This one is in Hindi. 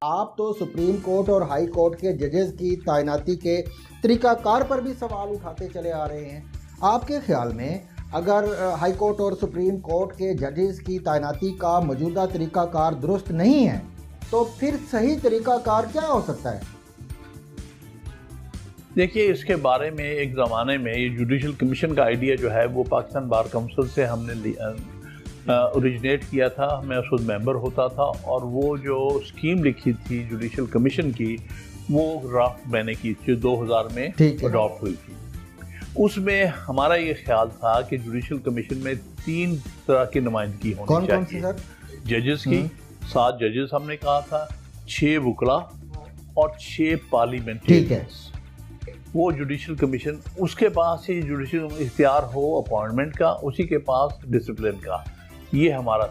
आप तो सुप्रीम कोर्ट और हाई कोर्ट के जजेस की तैनाती के तरीकाकार पर भी सवाल उठाते चले आ रहे हैं। आपके ख्याल में अगर हाई कोर्ट और सुप्रीम कोर्ट के जजेस की तैनाती का मौजूदा तरीकाकार दुरुस्त नहीं है तो फिर सही तरीकाकार क्या हो सकता है? देखिए, इसके बारे में एक ज़माने में ये जुडिशल कमीशन का आइडिया जो है वो पाकिस्तान बार काउंसिल से हमने ओरिजिनेट किया था। मैं उस वक्त मेंबर होता था और वो जो स्कीम लिखी थी जुडिशल कमीशन की वो ड्राफ्ट मैंने की थी, 2000 में अडॉप्ट हुई थी। उसमें हमारा ये ख्याल था कि जुडिशल कमीशन में 3 तरह की नुमाइंदगी होनी चाहिए। जजेस की 7 जजेस हमने कहा था, 6 वकला और 6 पार्लियामेंटेरियंस। वो जुडिशल कमीशन, उसके पास ही जुडिशल इख्तियार हो अपॉइंटमेंट का, उसी के पास डिसिप्लिन का। ये हमारा